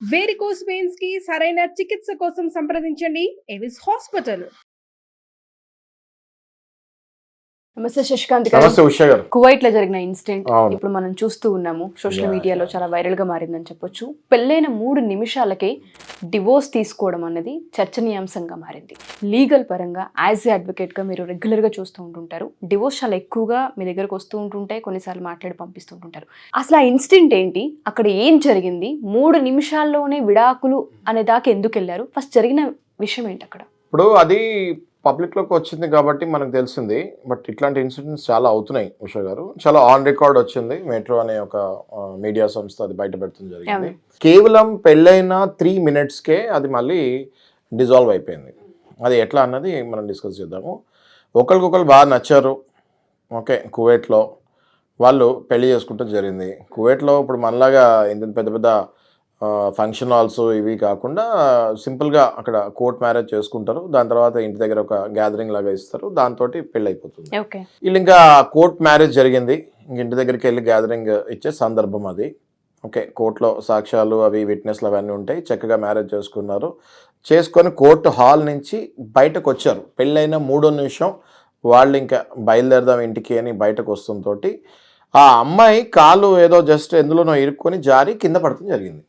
Varicose veins కి సరైన చికిత్స కోసం సంప్రదించండి ఎవిస్ హాస్పిటల్. నమస్తే శశికాంత్ గారు. నమస్తే ఉషా గారు. కువైట్ లో జరిగిన ఇన్సిడెంట్ అవును. ఇప్పుడు మనం చూస్తూ ఉన్నాము. సోషల్ మీడియాలో చాలా వైరల్ గా మారిందని చెప్పొచ్చు. పెళ్ళైన 3 నిమిషాలకే డివోర్స్ తీసుకోవడం అనేది చర్చనీయాంశంగా మారింది. లీగల్ పరంగా యాజ్ ఏ అడ్వకేట్ గా మీరు రెగ్యులర్ గా చూస్తూ ఉంటుంటారు. డివోర్స్ చాలా ఎక్కువగా మీ దగ్గరకు వస్తూ ఉంటుంటాయి, కొన్నిసార్లు మాట్లాడి పంపిస్తుంటుంటారు. అసలు ఆ ఇన్సిడెంట్ ఏంటి, అక్కడ ఏం జరిగింది, 3 నిమిషాల్లోనే విడాకులు అనే దాకా ఎందుకు వెళ్ళారు, ఫస్ట్ జరిగిన విషయం ఏంటి అక్కడ? ఇప్పుడు అది పబ్లిక్లోకి వచ్చింది కాబట్టి మనకు తెలిసింది. బట్ ఇట్లాంటి ఇన్సిడెంట్స్ చాలా అవుతున్నాయి ఉషా గారు. చాలా ఆన్ రికార్డ్ వచ్చింది. మెట్రో అనే ఒక మీడియా సంస్థ అది బయట పెడుతుంది జరిగింది. కేవలం పెళ్ళైన 3 minutesకే అది మళ్ళీ డిజాల్వ్ అయిపోయింది. అది ఎట్లా అన్నది మనం డిస్కస్ చేద్దాము. ఒకరికొకరు బాగా నచ్చారు. ఓకే, కువైట్లో వాళ్ళు పెళ్లి చేసుకుంటూ జరిగింది. కువైట్లో ఇప్పుడు మనలాగా ఇంత పెద్ద పెద్ద ఫంక్షన్ హాల్స్ ఇవి కాకుండా సింపుల్గా అక్కడ కోర్ట్ మ్యారేజ్ చేసుకుంటారు. దాని తర్వాత ఇంటి దగ్గర ఒక గ్యాదరింగ్ లాగా ఇస్తారు. దాంతో పెళ్ళి అయిపోతుంది. వీళ్ళు ఇంకా కోర్ట్ మ్యారేజ్ జరిగింది. ఇంటి దగ్గరికి వెళ్ళి గ్యాదరింగ్ ఇచ్చే సందర్భం అది. ఓకే, కోర్టులో సాక్ష్యాలు అవి విట్నెస్లు అవన్నీ ఉంటాయి. చక్కగా మ్యారేజ్ చేసుకొని కోర్టు హాల్ నుంచి బయటకు వచ్చారు. పెళ్ళైన 3వ నిమిషం వాళ్ళు ఇంకా బయలుదేరదాం ఇంటికి అని బయటకు వస్తుంతోటి ఆ అమ్మాయి కాలు ఏదో జస్ట్ ఎందులోనో ఇరుక్కొని జారి కింద పడటం జరిగింది.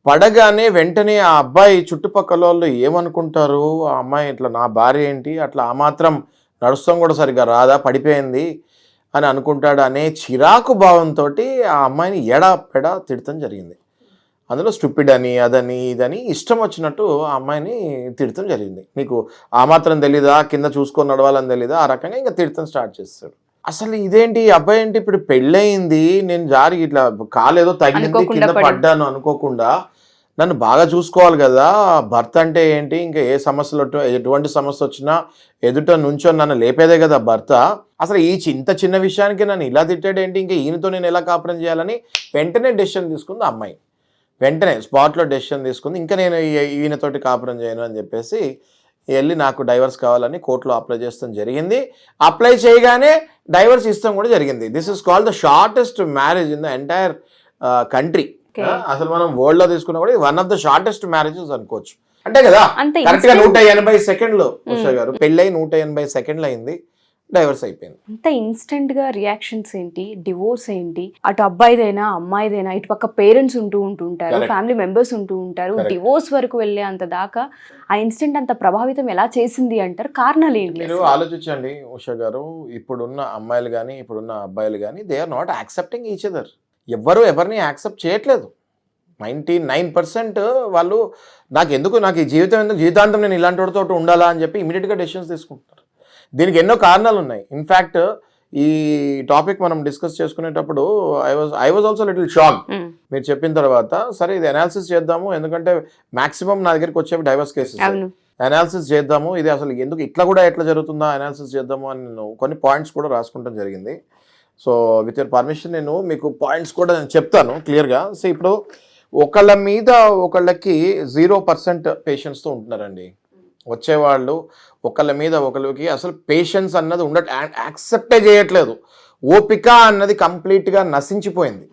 పడగానే వెంటనే ఆ అబ్బాయి చుట్టుపక్కల వాళ్ళు ఏమనుకుంటారు, ఆ అమ్మాయి ఇట్లా నా భార్య ఏంటి, అట్లా ఆ మాత్రం నడుస్తాం కూడా సరిగ్గా రాదా, పడిపోయింది అని అనుకుంటాడు అనే చిరాకు భావంతో ఆ అమ్మాయిని ఎడాపెడా తిడతం జరిగింది. అందులో స్టూపిడ్ అని అదని ఇదని ఇష్టం వచ్చినట్టు ఆ అమ్మాయిని తిడతం జరిగింది. నీకు ఆ మాత్రం తెలీదా, కింద చూసుకొని నడవాలని తెలీదా, ఆ రకంగా ఇంకా తిడతం స్టార్ట్ చేస్తాడు. అసలు ఇదేంటి, అబ్బాయి ఏంటి, ఇప్పుడు పెళ్ళయింది, నేను జారి ఇట్లా కాలేదో తగిలింది కింద పడ్డాను అనుకోకుండా నన్ను బాగా చూసుకోవాలి కదా, భర్త అంటే ఏంటి, ఇంకా ఏ సమస్యలు ఎటువంటి సమస్య వచ్చినా ఎదుట నుంచో నన్ను లేపేదే కదా భర్త, అసలు ఇంత చిన్న విషయానికి నన్ను ఇలా తిట్టాడేంటి, ఇంకా ఈయనతో నేను ఎలా కాపురం చేయాలని వెంటనే డెసిషన్ తీసుకుంది అమ్మాయి. వెంటనే స్పాట్లో డెసిషన్ తీసుకుంది, ఇంకా నేను ఈయనతోటి కాపురం చేయను అని చెప్పేసి వెళ్ళి నాకు డైవర్స్ కావాలని కోర్టులో అప్లై చేస్తాం జరిగింది. అప్లై చేయగానే డైవర్స్ ఇస్తాం కూడా జరిగింది. This is called the shortest marriage in the entire country. అసలు మనం వరల్డ్ లో తీసుకున్నా కూడా one of the shortest marriages అనుకోవచ్చు. అంటే కదా కరెక్ట్ గా 180 సెకండ్లు ఉషా గారు, పెళ్ళై 180 సెకండ్లు అయింది, డైవర్స్ అయిపోయింది. అంత ఇన్స్టెంట్ గా రియాక్షన్స్ ఏంటి, డివోర్స్ ఏంటి, అటు అబ్బాయిదైనా అమ్మాయిదైనా ఇటు పక్క పేరెంట్స్ ఉంటుంటారు, ఫ్యామిలీ మెంబర్స్ ఉంటారు, డివోర్స్ వరకు వెళ్ళే అంత దాకా ఆ ఇన్సిడెంట్ అంత ప్రభావితం ఎలా చేసింది అంటారు, కారణాలు ఏంటి? మీరు ఆలోచించండి ఉషా గారు. ఇప్పుడున్న అమ్మాయిలు కానీ ఇప్పుడున్న అబ్బాయిలు కానీ they are not accepting each other. ఎవరిని యాక్సెప్ట్ చేయట్లేదు. 99% వాళ్ళు నాకు ఈ జీవితం ఎందుకు, జీవితాంతం నేను ఇలాంటి వాడితో ఉండాలా అని చెప్పి ఇమీడియట్గా డెసిషన్స్ తీసుకుంటారు. దీనికి ఎన్నో కారణాలు ఉన్నాయి. ఇన్ఫ్యాక్ట్ ఈ టాపిక్ మనం డిస్కస్ చేసుకునేటప్పుడు I was also little shock మీరు చెప్పిన తర్వాత. సరే ఇది అనాలిసిస్ చేద్దాము, ఎందుకంటే మాక్సిమం నా దగ్గరికి వచ్చేవి డైవర్స్ కేసెస్. అనాలిసిస్ చేద్దాము, ఇది అసలు ఎందుకు ఇట్లా కూడా ఎట్లా జరుగుతుందా అనాలిసిస్ చేద్దాము అని నేను కొన్ని పాయింట్స్ కూడా రాసుకుంటాం జరిగింది. సో విత్ యువర్ పర్మిషన్ నేను మీకు పాయింట్స్ కూడా నేను చెప్తాను క్లియర్గా. సో ఇప్పుడు ఒకళ్ళకి 0% పేషెన్స్తో ఉంటున్నారండి వచ్చేవాళ్ళు. ఒకళ్ళ మీద ఒకరికి అసలు పేషెన్స్ అన్నది యాక్సెప్టే చేయట్లేదు. ఓపిక అన్నది కంప్లీట్గా నశించిపోయింది.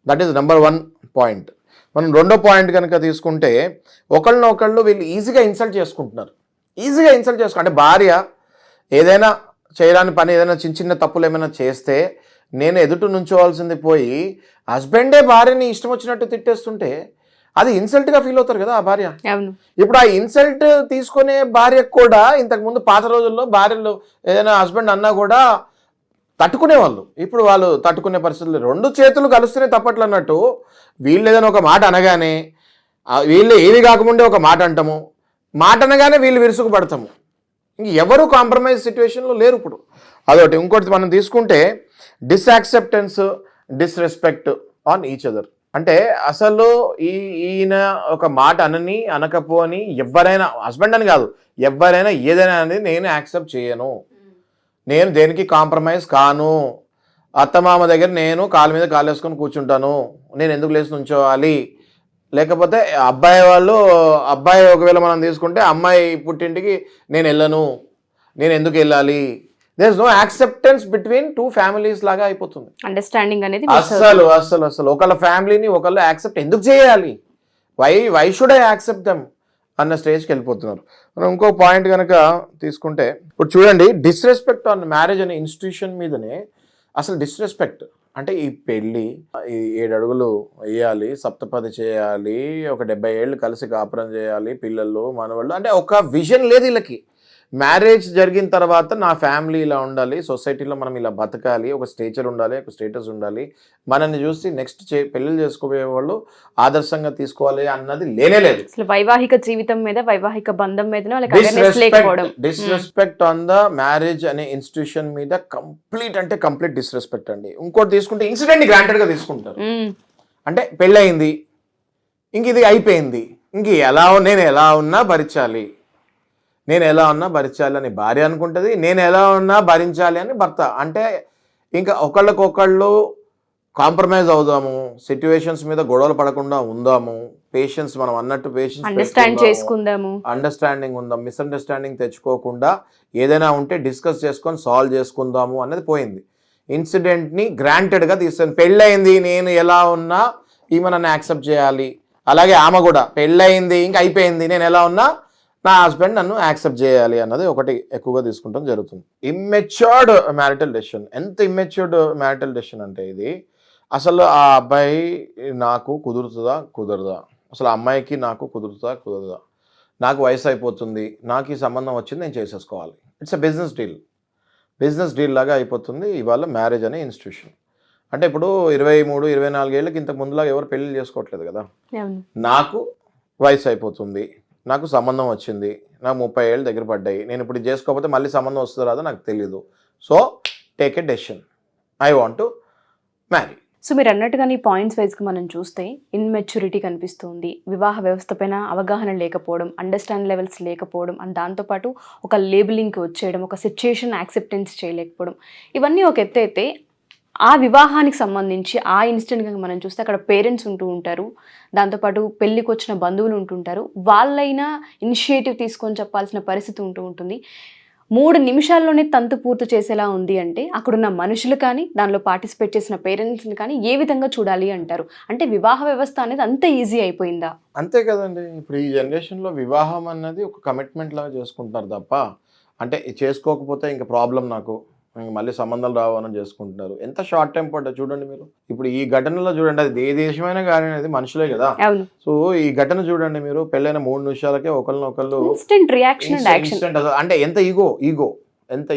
That is number 1 point. మనం 2వ పాయింట్ కనుక తీసుకుంటే ఒకళ్ళు వీళ్ళు ఈజీగా ఇన్సల్ట్ చేసుకుంటున్నారు. అంటే భార్య ఏదైనా చేయరాని పని, ఏదైనా చిన్న తప్పులు ఏమైనా చేస్తే నేను ఎదుటి నుంచోవాల్సింది పోయి హస్బెండే భార్యని ఇష్టం వచ్చినట్టు తిట్టేస్తుంటే అది ఇన్సల్ట్గా ఫీల్ అవుతారు కదా ఆ భార్య. ఇప్పుడు ఆ ఇన్సల్ట్ తీసుకునే భార్యకు కూడా ఇంతకుముందు పాత రోజుల్లో భార్యలు ఏదైనా హస్బెండ్ అన్నా కూడా తట్టుకునేవాళ్ళు. ఇప్పుడు వాళ్ళు తట్టుకునే పరిస్థితులు, 2 చేతులు కలుస్తూనే తప్పట్లు అన్నట్టు వీళ్ళు ఏదైనా ఒక మాట అనగానే వీళ్ళు ఏది కాకముందే ఒక మాట అంటాము, మాట అనగానే వీళ్ళు విరుసుకు పడతాము. ఇంక ఎవరు కాంప్రమైజ్ సిచ్యువేషన్లో లేరు ఇప్పుడు. అదొకటి. ఇంకోటి మనం తీసుకుంటే డిస్యాక్సెప్టెన్స్, డిస్రెస్పెక్ట్ ఆన్ ఈచ్ అదర్. అంటే అసలు ఈయన ఒక మాట అనకపోని ఎవరైనా, హస్బెండ్ అని కాదు, ఎవరైనా ఏదైనా అనేది నేను యాక్సెప్ట్ చేయను, నేను దేనికి కాంప్రమైజ్ కాను, అత్తమామ దగ్గర నేను కాలు మీద కాలు వేసుకొని కూర్చుంటాను, నేను ఎందుకు లేచి నుంచోవాలి. లేకపోతే అబ్బాయి ఒకవేళ మనం తీసుకుంటే అమ్మాయి పుట్టింటికి నేను వెళ్ళను, నేను ఎందుకు వెళ్ళాలి. There is no acceptance between 2 families లాగా అయిపోతుంది. అండర్స్టాండింగ్ అనేది అసలు ఒకళ్ళ ఫ్యామిలీని ఒకళ్ళు యాక్సెప్ట్ ఎందుకు చేయాలి. Why should I accept them అన్న స్టేజ్కి వెళ్ళిపోతున్నారు. మనం ఇంకో పాయింట్ కనుక తీసుకుంటే ఇప్పుడు చూడండి, డిస్రెస్పెక్ట్ ఆన్ మ్యారేజ్ అనే ఇన్స్టిట్యూషన్ మీదనే అసలు డిస్రెస్పెక్ట్ అంటే ఈ పెళ్ళి, ఈ 7 అడుగులు వేయాలి, సప్తపది చేయాలి, ఒక 70 ఏళ్ళు కలిసి కాపురం చేయాలి, పిల్లలు మనవాళ్ళు, అంటే ఒక విజన్ లేదు వీళ్ళకి. మ్యారేజ్ జరిగిన తర్వాత నా ఫ్యామిలీ ఇలా ఉండాలి, సొసైటీలో మనం ఇలా బతకాలి, ఒక స్టేచర్ ఉండాలి, ఒక స్టేటస్ ఉండాలి, మనల్ని చూసి నెక్స్ట్ పెళ్ళిళ్ళు చేసుకోబోయే వాళ్ళు ఆదర్శంగా తీసుకోవాలి అన్నది లేనేలేదు. అసలు వైవాహిక జీవితం మీద, వైవాహిక బంధం మీద వాళ్ళకి అవేర్నెస్ లేకపోవడం. డిస్రెస్పెక్ట్ ఆన్ ద మ్యారేజ్ అనే ఇన్స్టిట్యూషన్ మీద కంప్లీట్ డిస్రెస్పెక్ట్ అండి. ఇంకోటి తీసుకుంటే ఇన్సిడెంట్ ని గ్రాంటెడ్ గా తీసుకుంటారు. అంటే పెళ్ళయింది, ఇంక ఇది అయిపోయింది, ఇంక నేను ఎలా ఉన్నా భరించాలి అని భార్య అనుకుంటుంది, నేను ఎలా ఉన్నా భరించాలి అని భర్త. అంటే ఇంకా ఒకళ్ళకొకళ్ళు కాంప్రమైజ్ అవుదాము, సిచ్యువేషన్స్ మీద గొడవలు పడకుండా ఉందాము, పేషెన్స్, మనం అన్నట్టు అండర్స్టాండింగ్ ఉందాం, మిస్అండర్స్టాండింగ్ తెచ్చుకోకుండా ఏదైనా ఉంటే డిస్కస్ చేసుకొని సాల్వ్ చేసుకుందాము అన్నది పోయింది. ఇన్సిడెంట్ని గ్రాంటెడ్గా తీసుకొని పెళ్ళయింది, నేను ఎలా ఉన్నా ఈమె నన్ను యాక్సెప్ట్ చేయాలి, అలాగే ఆమె కూడా పెళ్ళయింది ఇంకా అయిపోయింది, నేను ఎలా ఉన్నా నా హస్బెండ్ నన్ను యాక్సెప్ట్ చేయాలి అన్నది ఒకటి ఎక్కువగా తీసుకుంటాం జరుగుతుంది. Immatured marital decision. ఎంత ఇమ్మెచ్యూర్డ్ మ్యారిటల్ డెసిషన్ అంటే ఇది, అసలు ఆ అబ్బాయి నాకు కుదరదా, అసలు అమ్మాయికి నాకు కుదరదా, నాకు వయసు అయిపోతుంది, నాకు ఈ సంబంధం వచ్చింది, నేను చేసేసుకోవాలి. ఇట్స్ ఎ బిజినెస్ డీల్ లాగా అయిపోతుంది ఇవాళ మ్యారేజ్ అనే ఇన్స్టిట్యూషన్. అంటే ఇప్పుడు 23-24 ఏళ్ళకి ఇంతకు ముందులాగా ఎవరు పెళ్లి చేసుకోవట్లేదు కదా. నాకు వయసు అయిపోతుంది, నాకు సంబంధం వచ్చింది, నాకు 30 ఏళ్ళు దగ్గర పడ్డాయి, నేను ఇప్పుడు చేసుకోకపోతే మళ్ళీ సంబంధం వస్తుందో రాదో నాకు తెలియదు, so take a decision, I want to marry. So మీరు అన్నట్టుగా ఈ పాయింట్స్ వైజ్గా మనం చూస్తే ఇన్మెచ్యూరిటీ కనిపిస్తుంది, వివాహ వ్యవస్థ పైన అవగాహన లేకపోవడం, అండర్స్టాండ్ లెవెల్స్ లేకపోవడం, అండ్ దాంతోపాటు ఒక లేబులింగ్కి వచ్చేయడం, ఒక సిచ్యుయేషన్ యాక్సెప్టెన్స్ చేయలేకపోవడం, ఇవన్నీ ఒక ఎత్తు అయితే ఆ వివాహానికి సంబంధించి ఆ ఇన్సిడెంట్ మనం చూస్తే అక్కడ పేరెంట్స్ ఉంటూ ఉంటారు, దాంతోపాటు పెళ్ళికి వచ్చిన బంధువులు ఉంటుంటారు, వాళ్ళైనా ఇనిషియేటివ్ తీసుకొని చెప్పాల్సిన పరిస్థితి ఉంటుంది. 3 నిమిషాల్లోనే తంతు పూర్తి చేసేలా ఉంది అంటే అక్కడున్న మనుషులు కానీ, దానిలో పార్టిసిపేట్ చేసిన పేరెంట్స్ని కానీ ఏ విధంగా చూడాలి అంటారు? అంటే వివాహ వ్యవస్థ అనేది అంత ఈజీ అయిపోయిందా? అంతే కదండి. ఇప్పుడు ఈ జనరేషన్లో వివాహం అన్నది ఒక కమిట్మెంట్ లాగా చేసుకుంటున్నారు తప్ప, అంటే చేసుకోకపోతే ఇంకా ప్రాబ్లం, నాకు మళ్ళీ సంబంధాలు రావని చేసుకుంటున్నారు. ఎంత షార్ట్ టెంపర్డ్ చూడండి మీరు. ఇప్పుడు ఈ ఘటనలో చూడండి, అది ఏ దేశమైనా కానీ అది మనుషులే కదా. సో ఈ ఘటన చూడండి మీరు, పెళ్ళైన 3 నిమిషాలకే ఒకళ్ళనొకళ్ళు అంటే ఎంత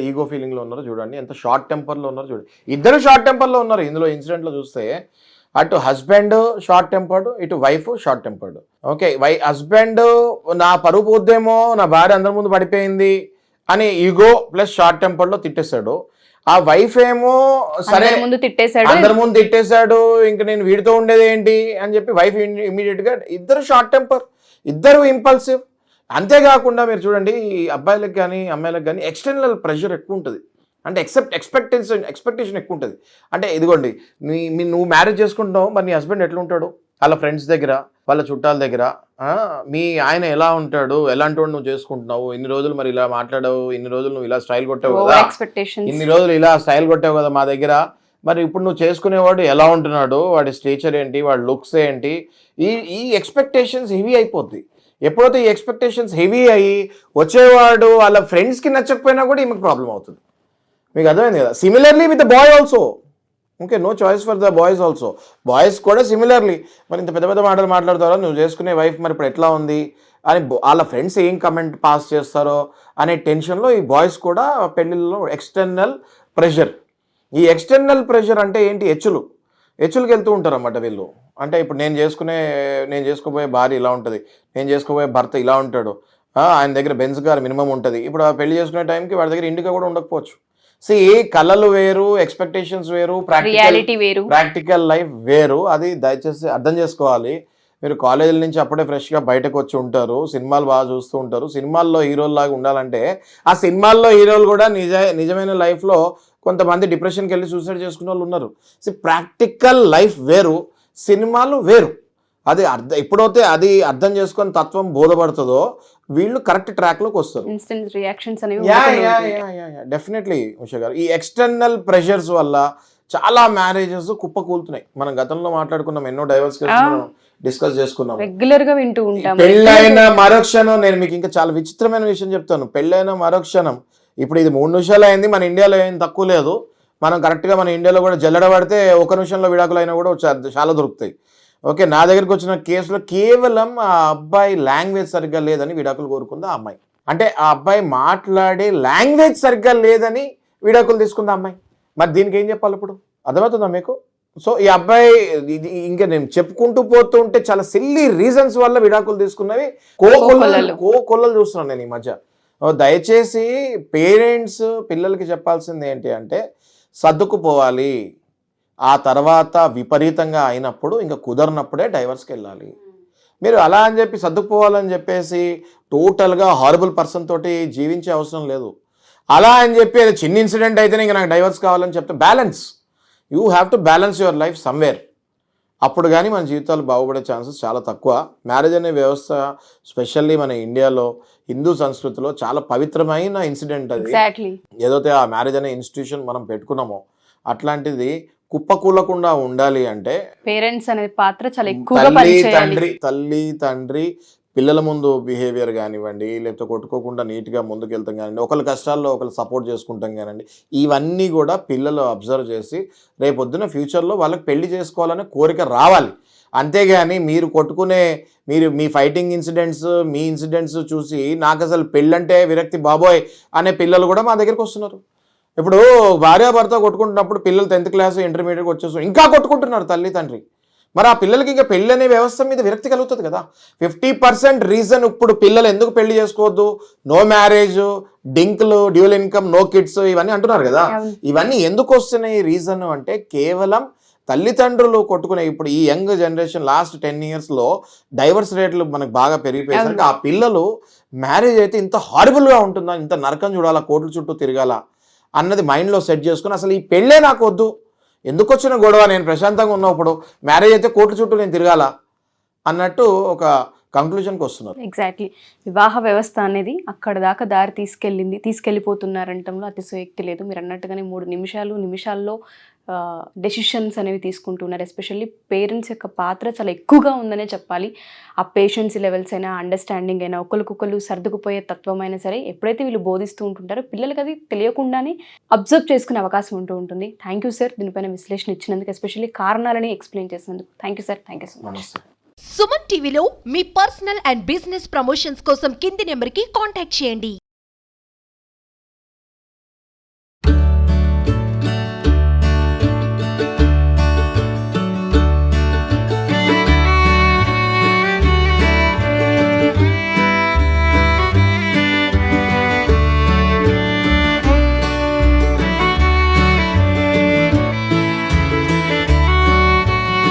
ఈగో ఫీలింగ్ లో ఉన్నారో చూడండి, ఎంత షార్ట్ టెంపర్ లో ఉన్నారో చూడండి. ఇద్దరు షార్ట్ టెంపర్ లో ఉన్నారు ఇందులో ఇన్సిడెంట్ లో చూస్తే. అటు హస్బెండ్ షార్ట్ టెంపర్డ్, ఇటు wife short tempered. Okay, husband నా పరువు పోద్దేమో, నా భార్య అందరి ముందు పడిపోయింది అని ఈగో ప్లస్ షార్ట్ టెంపర్ లో తిట్టేశాడు. ఆ వైఫ్ ఏమో సరే అందరి ముందు తిట్టేశాడు, ఇంకా నేను వీడితో ఉండేది ఏంటి అని చెప్పి వైఫ్ ఇమీడియట్ గా. ఇద్దరు షార్ట్ టెంపర్, ఇద్దరు ఇంపల్సివ్. అంతేకాకుండా మీరు చూడండి, ఈ అబ్బాయిలకు కానీ అమ్మాయిలకు కానీ ఎక్స్టర్నల్ ప్రెషర్ ఎక్కువ ఉంటుంది. అంటే ఎక్స్పెక్టేషన్ ఎక్కువ ఉంటుంది. అంటే ఇదిగోండి, నువ్వు మ్యారేజ్ చేసుకుంటున్నావు, మరి నీ హస్బెండ్ ఎట్లా ఉంటాడు, వాళ్ళ ఫ్రెండ్స్ దగ్గర, వాళ్ళ చుట్టాల దగ్గర, మీ ఆయన ఎలా ఉంటాడు, ఎలాంటి వాడు నువ్వు చేసుకుంటున్నావు, ఇన్ని రోజులు మరి ఇలా మాట్లాడావు, ఇన్ని రోజులు నువ్వు ఇలా స్టైల్ కొట్టావు కదా, ఇన్ని రోజులు ఇలా స్టైల్ కొట్టావు కదా మా దగ్గర, మరి ఇప్పుడు నువ్వు చేసుకునేవాడు ఎలా ఉంటున్నాడు, వాడి స్టేచర్ ఏంటి, వాడి లుక్స్ ఏంటి, ఈ ఎక్స్పెక్టేషన్స్ హెవీ అయిపోద్ది. ఎప్పుడైతే ఈ ఎక్స్పెక్టేషన్స్ హెవీ అయ్యి వచ్చేవాడు వాళ్ళ ఫ్రెండ్స్కి నచ్చకపోయినా కూడా ఈమెకు ప్రాబ్లం అవుతుంది. మీకు అర్థమైంది కదా. Similarly with the boy also. Okay, no choice for the boys also. Boys కూడా సిమిలర్లీ, మరి ఇంత పెద్ద మాటలు మాట్లాడతారో, నువ్వు చేసుకునే వైఫ్ మరి ఇప్పుడు ఎట్లా ఉంది అని వాళ్ళ ఫ్రెండ్స్ ఏం కమెంట్ పాస్ చేస్తారో అనే టెన్షన్లో ఈ బాయ్స్ కూడా పెళ్ళిళ్ళలో ఎక్స్టర్నల్ ప్రెషర్. ఈ ఎక్స్టర్నల్ ప్రెషర్ అంటే ఏంటి, హెచ్చులకి వెళ్తూ ఉంటారు అన్నమాట వీళ్ళు. అంటే ఇప్పుడు నేను చేసుకోబోయే భార్య ఇలా ఉంటుంది, నేను చేసుకోబోయే భర్త ఇలా ఉంటాడు, ఆయన దగ్గర బెంజ్ కార్ మినిమం ఉంటుంది. ఇప్పుడు ఆ పెళ్లి చేసుకునే టైంకి వాడి దగ్గర ఇండికా కూడా ఉండకపోవచ్చు. కళలు వేరు, ఎక్స్పెక్టేషన్స్ వేరు, ప్రాక్టికల్ లైఫ్ వేరు. అది దయచేసి అర్థం చేసుకోవాలి. మీరు కాలేజీల నుంచి అప్పుడే ఫ్రెష్గా బయటకు వచ్చి ఉంటారు, సినిమాలు బాగా చూస్తూ ఉంటారు. సినిమాల్లో హీరోల్లాగా ఉండాలంటే ఆ సినిమాల్లో హీరోలు కూడా నిజమైన లైఫ్లో కొంతమంది డిప్రెషన్కి వెళ్ళి సూసైడ్ చేసుకునే వాళ్ళు ఉన్నారు. ప్రాక్టికల్ లైఫ్ వేరు, సినిమాలు వేరు. అది ఎప్పుడైతే అది అర్థం చేసుకొని తత్వం బోధపడుతుందో వీళ్ళు కరెక్ట్ ట్రాక్లోకి వస్తారు. రియాక్షన్స్ డెఫినెట్లీ ఉషా గారు, ఈ ఎక్స్టర్నల్ ప్రెషర్స్ వల్ల చాలా మ్యారేజెస్ కుప్పకూలుతున్నాయి. మనం గతంలో మాట్లాడుకున్నాం, ఎన్నో డైవర్స్ కేసులు మనం డిస్కస్ చేసుకున్నాం. రెగ్యులర్ గా వింటూ ఉంటాం. పెళ్ళైన మరుక్షణం, నేను మీకు ఇంకా చాలా విచిత్రమైన విషయం చెప్తాను, పెళ్ళైన మరుక్షణం, ఇప్పుడు ఇది 3 నిమిషాలు అయింది, మన ఇండియాలో ఏం తక్కువ లేదు, మనం కరెక్ట్గా మన ఇండియాలో కూడా జల్లెడ పడితే 1 నిమిషంలో విడాకులు అయినా కూడా చాలా దొరుకుతాయి. ఓకే, నా దగ్గరికి వచ్చిన కేసులో కేవలం ఆ అబ్బాయి లాంగ్వేజ్ సరిగ్గా లేదని విడాకులు కోరుకుంది ఆ అమ్మాయి. అంటే ఆ అబ్బాయి మాట్లాడే లాంగ్వేజ్ సరిగ్గా లేదని విడాకులు తీసుకుంది ఆ అమ్మాయి. మరి దీనికి ఏం చెప్పాలి ఇప్పుడు, అర్థమవుతుందా మీకు? సో ఈ అబ్బాయి ఇంకా నేను చెప్పుకుంటూ పోతూ ఉంటే చాలా సిల్లీ రీజన్స్ వల్ల విడాకులు తీసుకున్నవి కోకొల్లలు చూస్తున్నాను నేను ఈ మధ్య. దయచేసి పేరెంట్స్ పిల్లలకి చెప్పాల్సింది ఏంటి అంటే, సర్దుకుపోవాలి, ఆ తర్వాత విపరీతంగా అయినప్పుడు ఇంకా కుదరనప్పుడే డైవర్స్కి వెళ్ళాలి. మీరు అలా అని చెప్పి సర్దుకుపోవాలని చెప్పేసి టోటల్గా హారబుల్ పర్సన్ తోటి జీవించే అవసరం లేదు. అలా అని చెప్పి అది చిన్న ఇన్సిడెంట్ అయితేనే ఇంకా నాకు డైవర్స్ కావాలని చెప్తే, balance, you have to balance your life somewhere. అప్పుడు కానీ మన జీవితాలు బాగుపడే ఛాన్సెస్ చాలా తక్కువ. మ్యారేజ్ అనే వ్యవస్థ స్పెషల్లీ మన ఇండియాలో హిందూ సంస్కృతిలో చాలా పవిత్రమైన ఇన్సిడెంట్ అది. ఏదైతే ఆ మ్యారేజ్ అనే ఇన్స్టిట్యూషన్ మనం పెట్టుకున్నామో అట్లాంటిది కుప్పకూలకుండా ఉండాలి అంటే పేరెంట్స్ అనే పాత్ర చాలా ఎక్కువగా పనిచేయాలి. తల్లి తండ్రి పిల్లల ముందు బిహేవియర్ కానివ్వండి, లేకపోతే కొట్టుకోకుండా నీట్గా ముందుకు వెళ్తాం కానివ్వండి, ఒకరి కష్టాల్లో ఒకరు సపోర్ట్ చేసుకుంటాం కానివ్వండి, ఇవన్నీ కూడా పిల్లలు అబ్జర్వ్ చేసి రేపొద్దున ఫ్యూచర్లో వాళ్ళకి పెళ్లి చేసుకోవాలనే కోరిక రావాలి. అంతేగాని మీరు కొట్టుకునే మీ ఫైటింగ్ ఇన్సిడెంట్స్, మీ ఇన్సిడెంట్స్ చూసి నాకు అసలు పెళ్ళంటే విరక్తి బాబోయ్ అనే పిల్లలు కూడా మా దగ్గరికి వస్తున్నారు. ఇప్పుడు భార్యాభర్త కొట్టుకుంటున్నప్పుడు పిల్లలు 10th క్లాస్ ఇంటర్మీడియట్కి వచ్చేసి ఇంకా కొట్టుకుంటున్నారు తల్లి తండ్రి. మరి ఆ పిల్లలకి ఇంకా పెళ్ళి అనే వ్యవస్థ మీద విరక్తి కలుగుతుంది కదా. 50% రీజన్ ఇప్పుడు పిల్లలు ఎందుకు పెళ్లి చేసుకోవద్దు, నో మ్యారేజ్, డింకులు, డ్యూల్ ఇన్కమ్, నో కిడ్స్ ఇవన్నీ అంటున్నారు కదా. ఇవన్నీ ఎందుకు వస్తున్నాయి రీజన్ అంటే కేవలం తల్లిదండ్రులు కొట్టుకునే ఇప్పుడు ఈ యంగ్ జనరేషన్ లాస్ట్ 10 yearsలో డైవర్స్ రేట్లు మనకు బాగా పెరిగిపోయేసరికి ఆ పిల్లలు మ్యారేజ్ అయితే ఇంత హారిబుల్గా ఉంటుందా, ఇంత నరకం చూడాలా, కోట్ల చుట్టూ తిరగాల అన్నది మైండ్లో సెట్ చేసుకుని అసలు ఈ పెళ్ళే నాకు వద్దు, ఎందుకు వచ్చిన గొడవ, నేను ప్రశాంతంగా ఉన్నప్పుడు మ్యారేజ్ అయితే కోట్ల చుట్టూ నేను తిరగాల అన్నట్టు ఒక కంక్లూజన్కి వస్తున్నారు. ఎగ్జాక్ట్లీ. వివాహ వ్యవస్థ అనేది అక్కడ దాకా దారి తీసుకెళ్ళిపోతున్నారంటంలో అతిశయోక్తి లేదు. మీరు అన్నట్టుగానే 3 నిమిషాల్లో డెసిషన్స్ అనేవి తీసుకుంటున్నారు. ఎస్పెషల్లీ పేరెంట్స్ యొక్క పాత్ర చాలా ఎక్కువగా ఉందనే చెప్పాలి. ఆ పేషెన్సీ లెవెల్స్ అయినా, అండర్స్టాండింగ్ అయినా, ఒకరికొకరు సర్దుకుపోయే తత్వం అయినా సరే ఎప్పుడైతే వీళ్ళు బోధిస్తూ ఉంటుంటారో పిల్లలకి అది తెలియకుండానే అబ్జర్వ్ చేసుకునే అవకాశం ఉంటుంది. థ్యాంక్ యూ సార్, దీనిపైన విశ్లేషణ ఇచ్చినందుకు, ఎస్పెషల్లీ కారణాలని ఎక్స్ప్లెయిన్ చేసినందుకు. Thank you sir, thank you so much. Suman టీవీలో మీ పర్సనల్ అండ్ బిజినెస్ ప్రమోషన్స్ కోసం కింది నెంబర్కి కాంటాక్ట్ చేయండి.